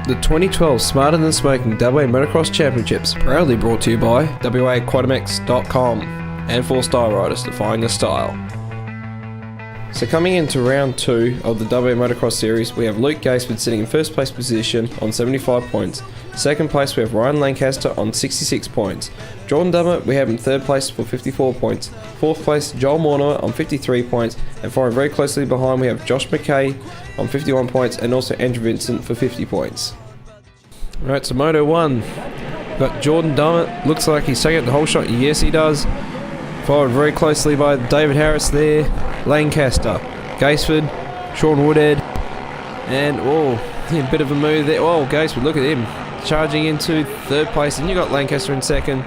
The 2012 Smarter Than Smoking WA Motocross Championships, proudly brought to you by WAQUADMX.com and 4-Style Riders, defying the style. So coming into round 2 of the WA Motocross Series, we have Luke Gaisford sitting in first place position on 75 points. Second place we have Ryan Lancaster on 66 points. Jordan Dummett we have in third place for 54 points. Fourth place Joel Mortimer on 53 points, and following very closely behind we have Josh McKay on 51 points and also Andrew Vincent for 50 points. Alright, so Moto 1, got Jordan Dummett, looks like he's taking the whole shot, yes he does. Followed very closely by David Harris there, Lancaster, Gaisford, Sean Woodhead, and a bit of a move there. Oh, Gaisford, look at him, charging into third place, and you got Lancaster in second,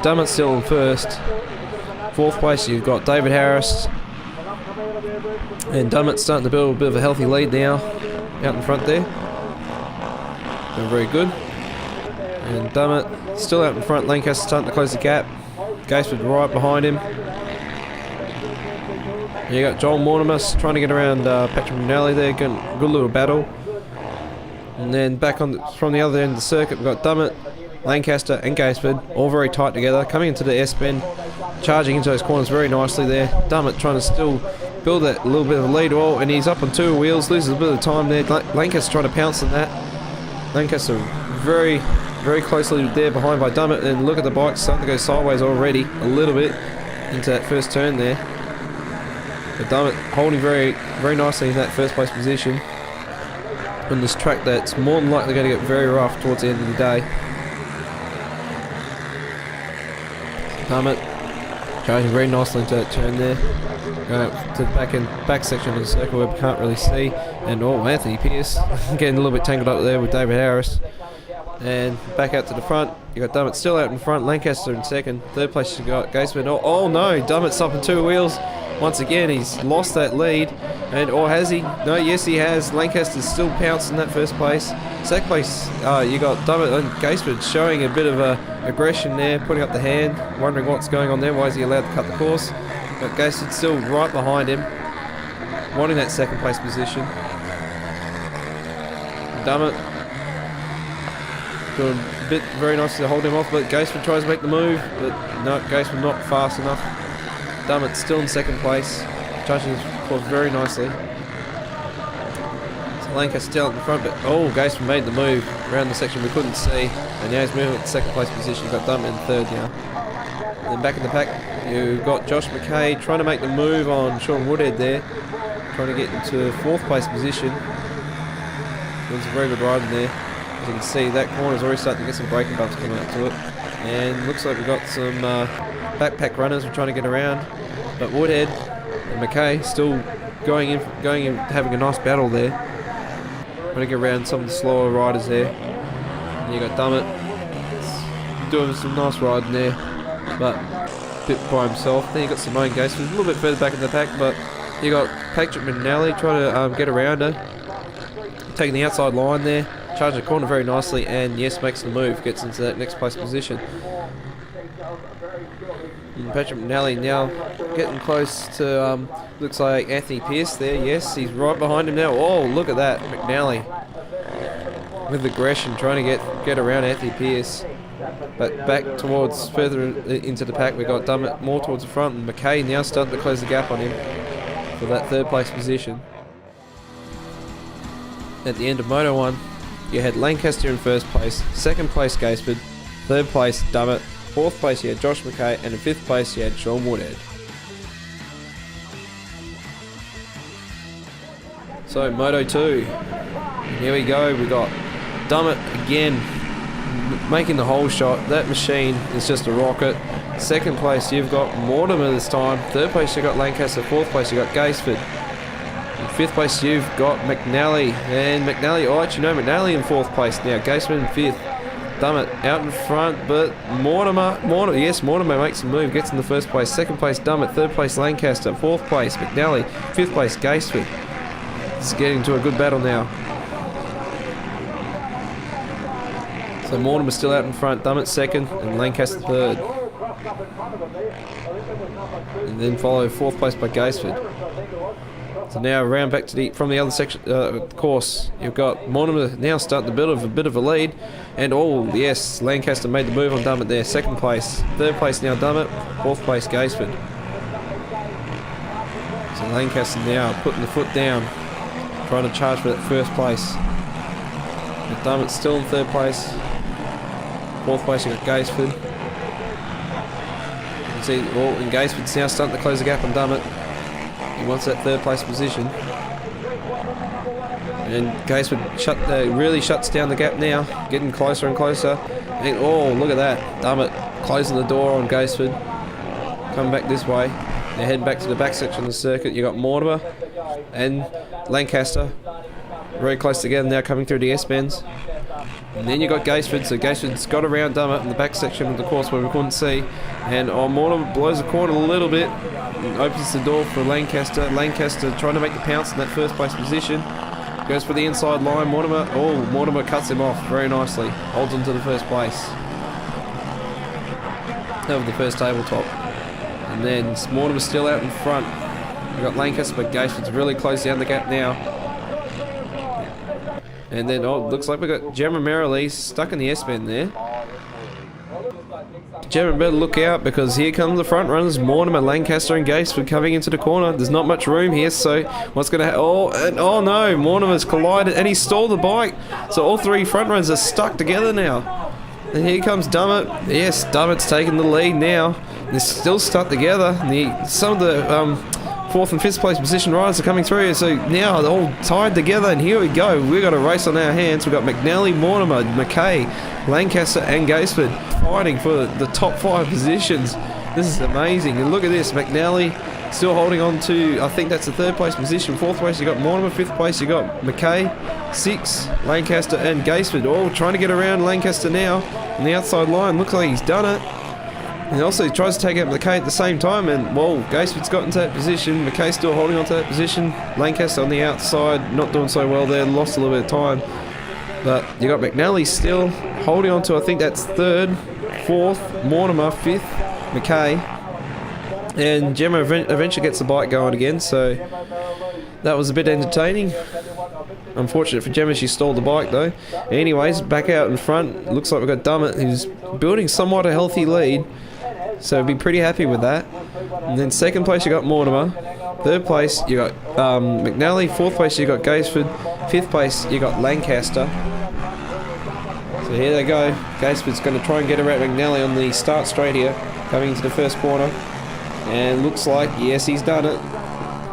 Dummett still in first. Fourth place you've got David Harris, and Dummett's starting to build a bit of a healthy lead now, out in front there. Doing very good. And Dummett still out in front, Lancaster starting to close the gap. Gaisford right behind him. You got Joel Mortimer trying to get around Patrick McNally there, getting a good little battle. And then back from the other end of the circuit, we've got Dummett, Lancaster and Gaisford all very tight together, coming into the S-bend, charging into those corners very nicely there. Dummett trying to still build that little bit of a lead, and he's up on 2 wheels, loses a bit of time there. Lancaster trying to pounce on that. Lancaster very, very closely there behind by Dummett, and look at the bike starting to go sideways already a little bit into that first turn there. But Dummett holding very, very nicely in that first place position on this track that's more than likely going to get very rough towards the end of the day. Dummett charging very nicely into that turn there, going up to the back section of the circle where we can't really see, and Anthony Pierce getting a little bit tangled up there with David Harris. And back out to the front, you got Dummett still out in front, Lancaster in second. Third place you got Gaisford. Oh no, Dummett's up on 2 wheels. Once again, he's lost that lead. And has he? No, yes he has. Lancaster's still pouncing that first place. Second place, you got Dummett and Gaisford showing a bit of aggression there, putting up the hand, wondering what's going on there. Why is he allowed to cut the course? But Gaisford's still right behind him, wanting that second place position. Dummett doing a bit very nice to hold him off, but Gaisford tries to make the move, but no, Gaisford not fast enough. Dummett still in second place, charging his course very nicely. So Lancaster still in the front, but Gaisford made the move around the section we couldn't see, and now he's moving at the second place position. Got Dummett in third now. And then back in the pack, you've got Josh McKay trying to make the move on Sean Woodhead there, trying to get into fourth place position. Doing some very good riding there. As you can see, that corner's already starting to get some braking bumps coming up to it. And looks like we've got some backpack runners we're trying to get around. But Woodhead and McKay still going in, having a nice battle there. Trying to get around some of the slower riders there. And you got Dummett doing some nice riding there, but a bit by himself. Then you got Simone Gaisford a little bit further back in the pack, but you got Patrick McNally trying to get around her. Taking the outside line there, charging the corner very nicely, and yes, makes the move, gets into that next place position. And Patrick McNally now getting close to, looks like Anthony Pierce there. Yes, he's right behind him now. Oh, look at that, McNally with aggression trying to get around Anthony Pierce. But back towards further into the pack, we got Dummett more towards the front, and McKay now starting to close the gap on him for that third place position. At the end of Moto 1, you had Lancaster in first place, second place Gaisford, third place Dummett, fourth place you had Josh McKay, and in fifth place you had Sean Woodhead. So Moto 2, here we go, we got Dummett again making the whole shot. That machine is just a rocket. Second place you've got Mortimer this time, third place you got Lancaster, fourth place you got Gaisford. In fifth place you've got McNally, and McNally, McNally in fourth place now, Gaisford in fifth, Dummett out in front, but Mortimer makes a move, gets in the first place, second place Dummett, third place Lancaster, fourth place McNally, fifth place Gaisford. It's getting to a good battle now. So Mortimer's still out in front, Dummett second, and Lancaster third. And then followed fourth place by Gaisford. So now around back to from the other section course, you've got Mortimer now starting to build a bit of a lead, and oh yes, Lancaster made the move on Dummett there. Second place, third place now Dummett, fourth place Gaisford. So Lancaster now putting the foot down, trying to charge for that first place. But Dummett's still in third place. Fourth place you got Gaisford. You can see and Gaisford's now starting to close the gap on Dummett. He wants that third place position. And Gaisford really shuts down the gap now, getting closer and closer. And oh, look at that. Dummett closing the door on Gaisford. Coming back this way. They're heading back to the back section of the circuit. You got Mortimer and Lancaster very close together now, coming through the S-bends. And then you got Gaisford, so Gaisford's got around Dummett in the back section of the course where we couldn't see. And Mortimer blows the corner a little bit, and opens the door for Lancaster. Lancaster trying to make the pounce in that first place position. Goes for the inside line. Mortimer cuts him off very nicely. Holds on to the first place. Over the first tabletop. And then Mortimer's still out in front. We've got Lancaster, but Gaisford's really close down the gap now. And then, looks like we've got Gemma Merrily stuck in the S-bend there. Gemma better look out, because here comes the front runners, Mortimer, Lancaster and Gaisford coming into the corner. There's not much room here, so what's going to happen? Oh no, Mortimer's collided and he stalled the bike. So all three front runners are stuck together now. And here comes Dummett. Yes, Dummett's taking the lead now. They're still stuck together. Some of the fourth and fifth place position riders are coming through, so now they're all tied together, and here we go. We've got a race on our hands. We've got McNally, Mortimer, McKay, Lancaster and Gaisford fighting for the top 5 positions. This is amazing. And look at this, McNally still holding on to, I think that's the third place position. Fourth place you got Mortimer, fifth place you got McKay, 6, Lancaster and Gaisford, all trying to get around Lancaster now on the outside line. Looks like he's done it. And also he tries to take out McKay at the same time, and Gaisford's got into that position. McKay's still holding on to that position. Lancaster on the outside, not doing so well there, lost a little bit of time. But you got McNally still holding on to, I think that's third, fourth, Mortimer, fifth, McKay. And Gemma eventually gets the bike going again, so that was a bit entertaining. Unfortunate for Gemma, she stalled the bike though. Anyways, back out in front, looks like we've got Dummett, who's building somewhat a healthy lead. So be pretty happy with that. And then second place you got Mortimer. Third place you got McNally. Fourth place you got Gaisford. Fifth place you got Lancaster. So here they go. Gaisford's going to try and get around McNally on the start straight here, coming into the first corner. And looks like, yes, he's done it.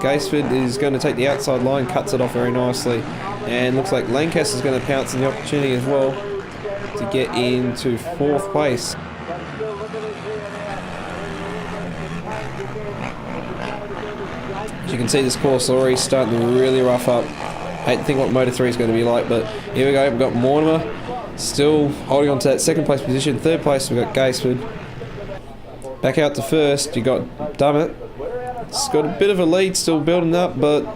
Gaisford is going to take the outside line, cuts it off very nicely. And looks like Lancaster's going to pounce on the opportunity as well to get into fourth place. As you can see, this course already starting to really rough up. Hate to think what Moto 3 is going to be like, but here we go. We've got Mortimer still holding on to that second place position. Third place we've got Gaisford. Back out to first, you got Dummett. It's got a bit of a lead still building up, but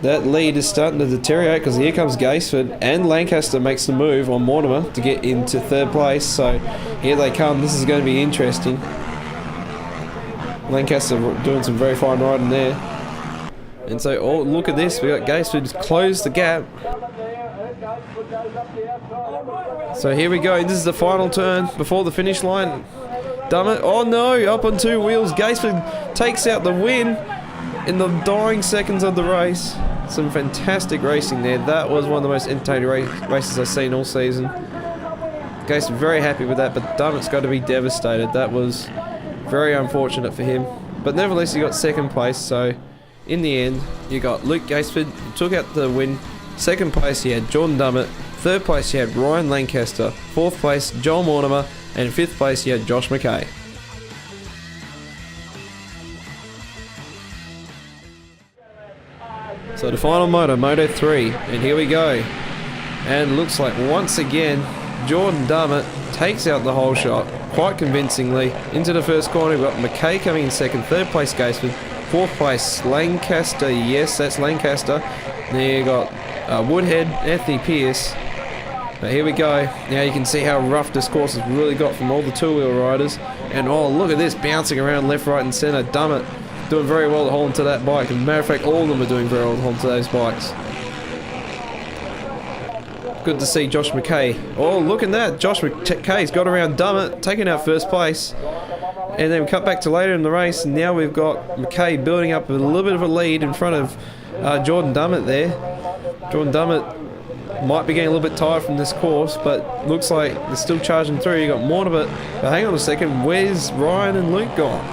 that lead is starting to deteriorate, because here comes Gaisford, and Lancaster makes the move on Mortimer to get into third place. So here they come. This is going to be interesting. Lancaster doing some very fine riding there. And so, look at this, we got Gaisford close the gap. So here we go, this is the final turn before the finish line. Dummett, oh no, up on 2 wheels. Gaisford takes out the win in the dying seconds of the race. Some fantastic racing there. That was one of the most entertaining races I've seen all season. Gaisford very happy with that, but Dummett's got to be devastated. That was very unfortunate for him. But nevertheless, he got second place, so in the end, you got Luke Gaisford, who took out the win. Second place, you had Jordan Dummett. Third place, you had Ryan Lancaster. Fourth place, Joel Mortimer. And fifth place, you had Josh McKay. So the final moto, Moto 3. And here we go. And looks like once again, Jordan Dummett takes out the whole shot quite convincingly. Into the first corner, we've got McKay coming in second. Third place, Gaisford. Fourth place, Lancaster. Yes, that's Lancaster. Then you got Woodhead, Anthony Pierce. But here we go. Now you can see how rough this course has really got from all the two-wheel riders. And look at this, bouncing around left, right and centre. Dummett doing very well to hold onto that bike. As a matter of fact, all of them are doing very well to hold onto those bikes. Good to see Josh McKay. Oh, look at that. Josh McKay's got around Dummett, taking out first place. And then we cut back to later in the race, and now we've got McKay building up a little bit of a lead in front of Jordan Dummett there. Jordan Dummett might be getting a little bit tired from this course, but looks like they're still charging through. You got Mortimer, but hang on a second, where's Ryan and Luke gone?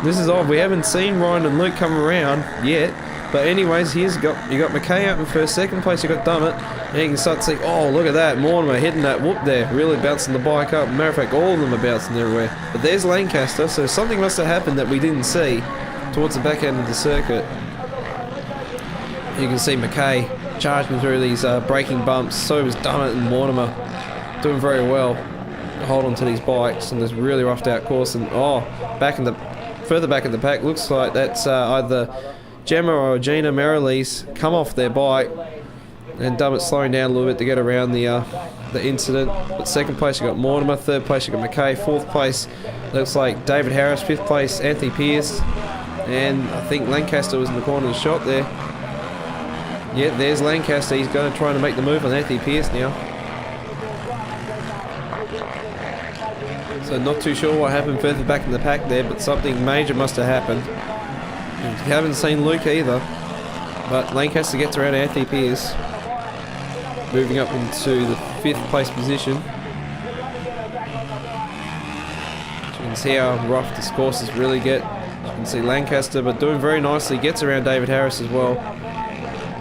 This is odd. We haven't seen Ryan and Luke come around yet. But anyways, you got McKay out in first, second place you got Dummett, and you can start to see, oh look at that, Mortimer hitting that whoop there, really bouncing the bike up. Matter of fact, all of them are bouncing everywhere. But there's Lancaster, so something must have happened that we didn't see towards the back end of the circuit. You can see McKay charging through these braking bumps, so was Dummett and Mortimer, doing very well to hold on to these bikes in this really roughed out course. And further back in the pack, looks like that's either Gemma or Gina Merrilees come off their bike, and Dummett slowing down a little bit to get around the incident. But second place you got Mortimer, third place you got McKay, fourth place looks like David Harris, fifth place Anthony Pierce, and I think Lancaster was in the corner of the shot there. Yeah, there's Lancaster. He's going to try to make the move on Anthony Pierce now. So not too sure what happened further back in the pack there, but something major must have happened. We haven't seen Luke either, but Lancaster gets around Anthony Pierce, moving up into the fifth place position. You can see how rough this courses really get. You can see Lancaster, but doing very nicely, gets around David Harris as well.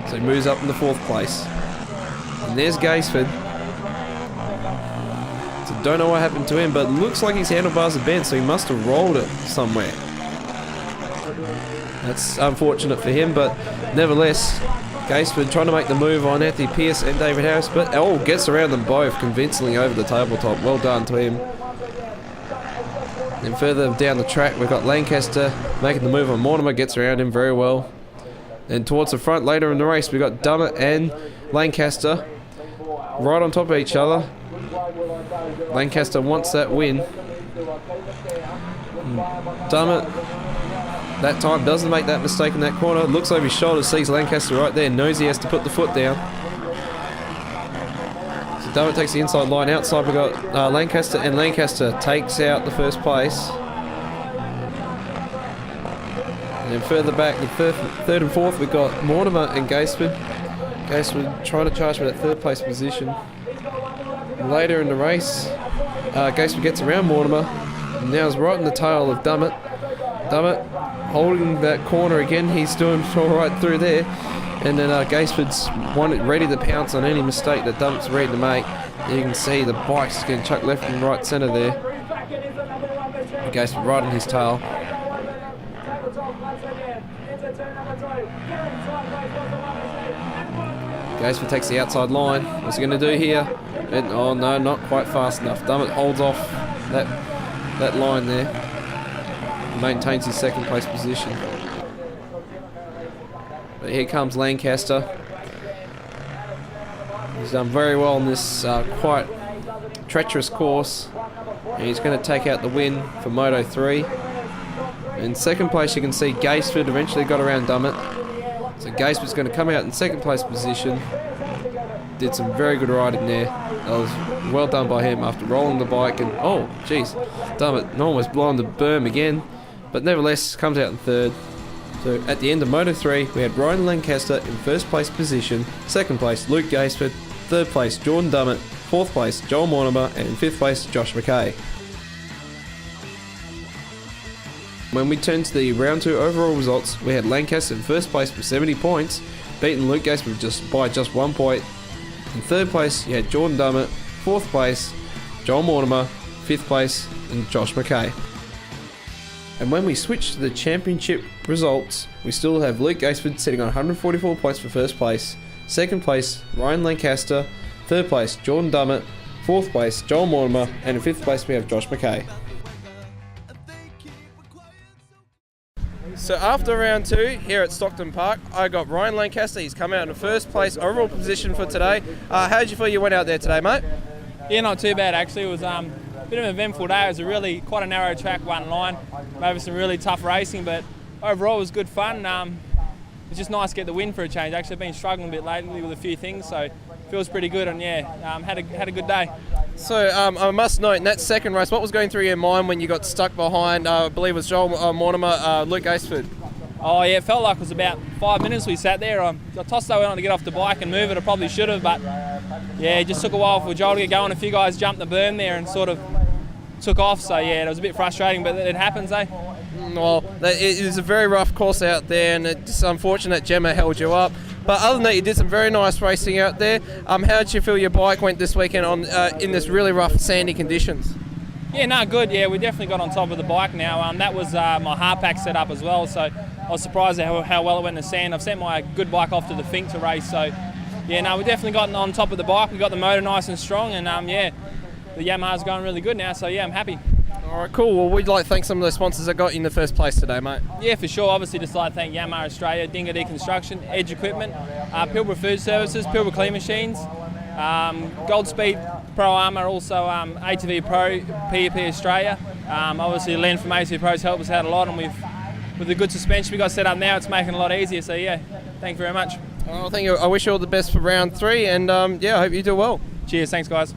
So he moves up in the fourth place. And there's Gaisford. So don't know what happened to him, but looks like his handlebars are bent, so he must have rolled it somewhere. That's unfortunate for him, but nevertheless, Gaisford trying to make the move on Anthony Pierce and David Harris, but gets around them both convincingly over the tabletop. Well done to him. Then further down the track, we've got Lancaster making the move on Mortimer, gets around him very well. Then towards the front later in the race, we've got Dummett and Lancaster right on top of each other. Lancaster wants that win. Dummett that time doesn't make that mistake in that corner. Looks over his shoulder, sees Lancaster right there, knows he has to put the foot down. So Dummett takes the inside line. Outside we've got Lancaster, and Lancaster takes out the first place. And then further back, the third and fourth, we've got Mortimer and Gaisford. Gaisford trying to charge for that third place position. Later in the race, Gaisford gets around Mortimer, and now is right in the tail of Dummett. Dummett holding that corner again, he's doing all right through there, and then Gaisford's ready to pounce on any mistake that Dummett's ready to make. You can see the bike's getting chucked left and right centre there. Gaisford right on his tail. Gaisford takes the outside line. What's he going to do here? And, oh no, not quite fast enough. Dummett holds off that line there. Maintains his second place position. But here comes Lancaster. He's done very well on this quite treacherous course. And he's going to take out the win for Moto 3. In second place you can see Gaisford eventually got around Dummett. So Gaisford's going to come out in second place position. Did some very good riding there. That was well done by him after rolling the bike, and oh jeez, Dummett almost blowing the berm again. But nevertheless, comes out in third. So at the end of Moto 3, we had Ryan Lancaster in first place position, second place Luke Gaisford, third place Jordan Dummett, fourth place Joel Mortimer, and in fifth place Josh McKay. When we turn to the round 2 overall results, we had Lancaster in first place with 70 points, beating Luke Gaisford by just 1 point. In third place, you had Jordan Dummett, fourth place Joel Mortimer, fifth place and Josh McKay. And when we switch to the championship results, we still have Luke Gaisford sitting on 144 points for first place, second place Ryan Lancaster, third place Jordan Dummett, fourth place Joel Mortimer, and in fifth place we have Josh McKay. So after round 2 here at Stockton Park, I got Ryan Lancaster. He's come out in the first place overall position for today. How did you feel you went out there today, mate? Yeah, not too bad actually. It was bit of an eventful day. It was quite a narrow track, one line, maybe some really tough racing, but overall it was good fun. It's just nice to get the win for a change. Actually, I've been struggling a bit lately with a few things, so it feels pretty good, and had a good day. So I must note, in that second race, what was going through your mind when you got stuck behind, I believe it was Joel Mortimer, Luke Aceford? Oh yeah, it felt like it was about 5 minutes we sat there. I tossed that one on to get off the bike and move it. I probably should have, but yeah, it just took a while for Joel to get going. A few guys jumped the berm there and sort of took off, so yeah, it was a bit frustrating, but it happens, eh? Well, it was a very rough course out there, and it's unfortunate Gemma held you up. But other than that, you did some very nice racing out there. How did you feel your bike went this weekend on in this really rough, sandy conditions? Yeah, no, good. Yeah, we definitely got on top of the bike now. That was my hard pack set up as well, so I was surprised at how well it went in the sand. I've sent my good bike off to the Fink to race, so yeah, no, we definitely got on top of the bike. We got the motor nice and strong, and yeah, the Yamaha's going really good now, so yeah, I'm happy. All right, cool. Well, we'd like to thank some of the sponsors that got you in the first place today, mate. Yeah, for sure. Obviously, just like to thank Yamaha Australia, Dingo Deconstruction, Edge Equipment, Pilbara Food Services, Pilbara Clean Machines, Goldspeed Pro Armour, also ATV Pro, PEP Australia. Obviously, Len from ATV Pro's helped us out a lot, and with the good suspension we got set up now, it's making it a lot easier. So yeah, thank you very much. Well, thank you. I wish you all the best for round 3, and yeah, I hope you do well. Cheers. Thanks, guys.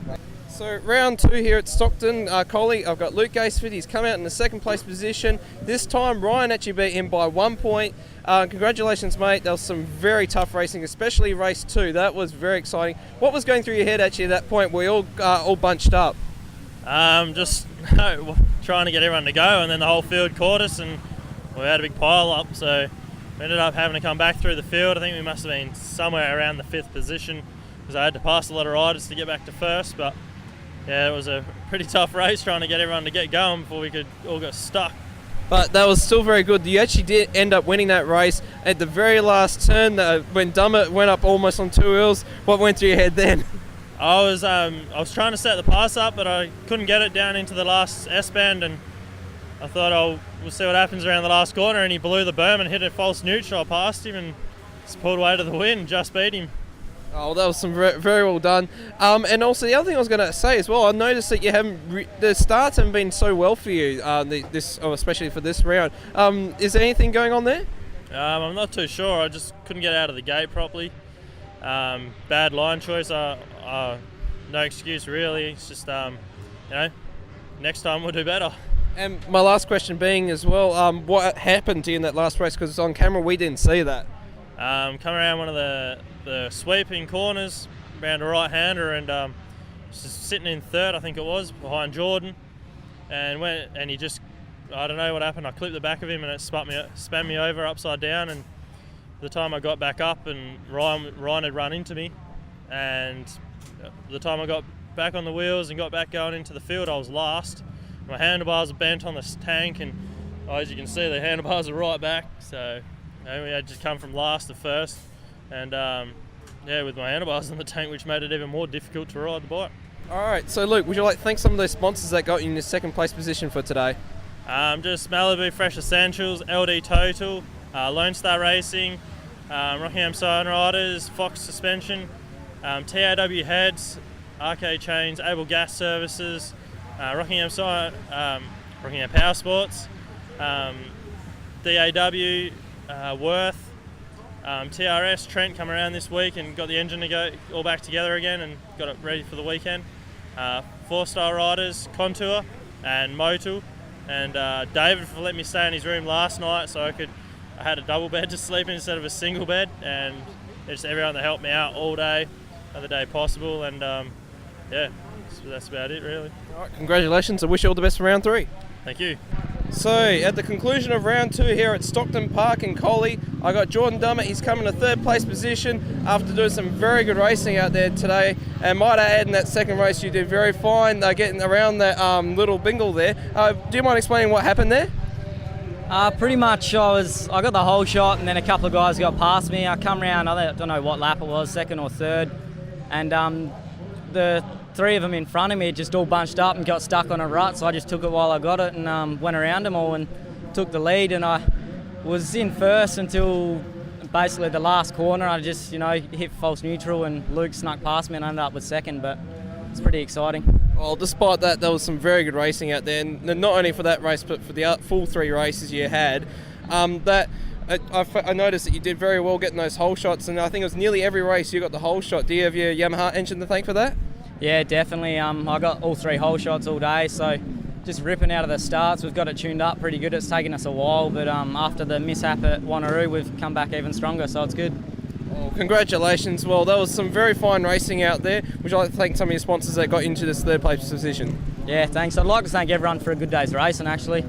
So round 2 here at Stockton, Collie, I've got Luke Aceford. He's come out in the second place position. This time Ryan actually beat him by 1 point. Congratulations, mate. There was some very tough racing, especially race 2. That was very exciting. What was going through your head actually at that point where you all bunched up? Just trying to get everyone to go, and then the whole field caught us, and we had a big pile up, so we ended up having to come back through the field. I think we must have been somewhere around the 5th position, because I had to pass a lot of riders to get back to first, but yeah, it was a pretty tough race trying to get everyone to get going before we could all get stuck. But that was still very good. You actually did end up winning that race at the very last turn when Dummett went up almost on 2 wheels. What went through your head then? I was trying to set the pass up, but I couldn't get it down into the last S-bend, and I thought we'll see what happens around the last corner, and he blew the berm and hit a false neutral. I passed him and just pulled away to the win, just beat him. Oh, that was some very well done. And also the other thing I was going to say as well, I noticed that you the starts haven't been so well for you, especially for this round. Is there anything going on there? I'm not too sure. I just couldn't get out of the gate properly. Bad line choice. No excuse really. It's just next time we'll do better. And my last question being as well, what happened to you in that last race? Because on camera we didn't see that. Come around one of the sweeping corners, around a right-hander, and just sitting in third, I think it was, behind Jordan, and he just, I don't know what happened. I clipped the back of him and it spun me over upside down, and the time I got back up, and Ryan had run into me, and the time I got back on the wheels and got back going into the field, I was last. My handlebars are bent on this tank, and as you can see, the handlebars are right back, so we had just come from last to first, and with my handlebars on the tank, which made it even more difficult to ride the bike. All right, so Luke, would you like to thank some of those sponsors that got you in the second place position for today? Just Malibu Fresh Essentials, LD Total, Lone Star Racing, Rockingham Sign Riders, Fox Suspension, TAW Heads, RK Chains, Able Gas Services, Rockingham Power Sports, DAW, Worth, TRS, Trent come around this week and got the engine to go all back together again and got it ready for the weekend. 4-Star Riders, Contour and Motul, and David for letting me stay in his room last night so I had a double bed to sleep in instead of a single bed, and just everyone that helped me out all day, every day possible, and so that's about it really. All right, congratulations. I wish you all the best for round 3. Thank you. So, at the conclusion of round 2 here at Stockton Park in Collie, I got Jordan Dummett. He's come in a third place position after doing some very good racing out there today. And might I add, in that second race, you did very fine getting around that little bingle there. Do you mind explaining what happened there? Pretty much, I got the whole shot, and then a couple of guys got past me. I come around, I don't know what lap it was, second or third, and the 3 of them in front of me just all bunched up and got stuck on a rut, so I just took it while I got it and went around them all and took the lead, and I was in first until basically the last corner. I just hit false neutral, and Luke snuck past me and I ended up with second, but it's pretty exciting. Well, despite that, there was some very good racing out there, and not only for that race, but for the full 3 races you had. I noticed that you did very well getting those hole shots, and I think it was nearly every race you got the hole shot. Do you have your Yamaha engine to thank for that? Yeah, definitely. I got all 3 hole shots all day, so just ripping out of the starts. We've got it tuned up pretty good. It's taken us a while, but after the mishap at Wanneroo, we've come back even stronger, so it's good. Well, congratulations. Well, there was some very fine racing out there. Would you like to thank some of your sponsors that got into this 3rd place position? Yeah, thanks. I'd like to thank everyone for a good day's racing, actually.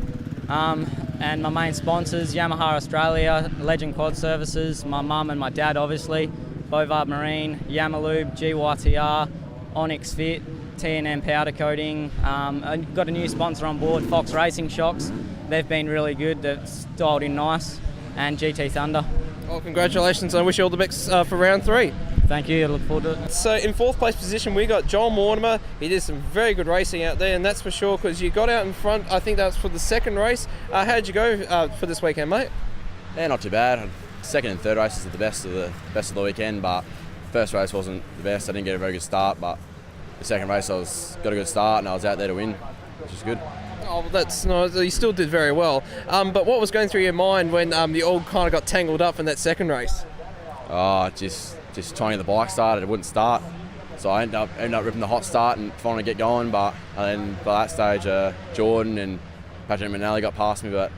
And my main sponsors, Yamaha Australia, Legend Quad Services, my mum and my dad, obviously, Bovard Marine, Yamalube, GYTR, Onyx Fit, T&M Powder Coating. I've got a new sponsor on board, Fox Racing Shocks. They've been really good. They've dialed in nice. And GT Thunder. Well, congratulations. I wish you all the best for round 3. Thank you. I look forward to it. So in 4th place position, we got Joel Mortimer. He did some very good racing out there, and that's for sure, because you got out in front. I think that was for the 2nd race. How'd you go for this weekend, mate? Yeah, not too bad. 2nd and 3rd races are the best of the weekend, but first race wasn't the best. I didn't get a very good start, but the 2nd race got a good start, and I was out there to win, which is good. Oh, well, that's nice. You still did very well. But what was going through your mind when you all kind of got tangled up in that 2nd race? Oh, just trying to get the bike started. It wouldn't start, so I ended up ripping the hot start and finally get going. But then by that stage, Jordan and Patrick McNally got past me, but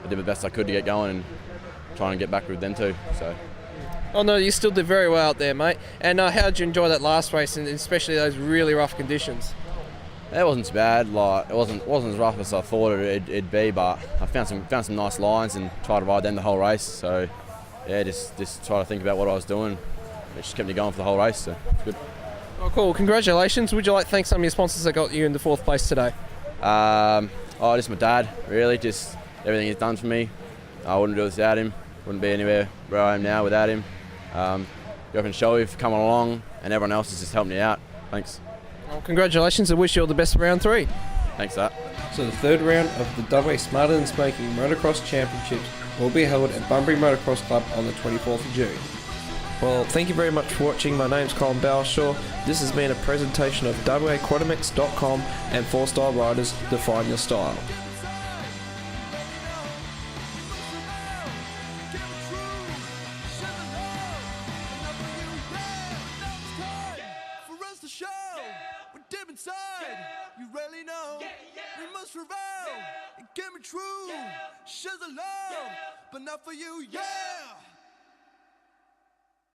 I did the best I could to get going and trying to get back with them too. So. Oh no, you still did very well out there, mate. And how did you enjoy that last race, and especially those really rough conditions? It wasn't too bad. Like it wasn't as rough as I thought it'd be, but I found some nice lines and tried to ride them the whole race. So yeah, just try to think about what I was doing. It just kept me going for the whole race. So it's good. Oh, cool! Congratulations. Would you like to thank some of your sponsors that got you in the 4th place today? Just my dad. Really, just everything he's done for me. I wouldn't do this without him. Wouldn't be anywhere where I am now without him. Girlfriend Shelby for coming along, and everyone else has just helped me out. Thanks. Well, congratulations. I wish you all the best for round 3. Thanks for that. So the 3rd round of the WA Smarter Than Smoking Motocross Championships will be held at Bunbury Motocross Club on the 24th of June. Well, thank you very much for watching. My name's Colin Bowshaw. This has been a presentation of WAQUADMX.com and 4-Star Riders. Define your style. You really know we must reveal. It can be true. Shares a love, but not for you, yeah.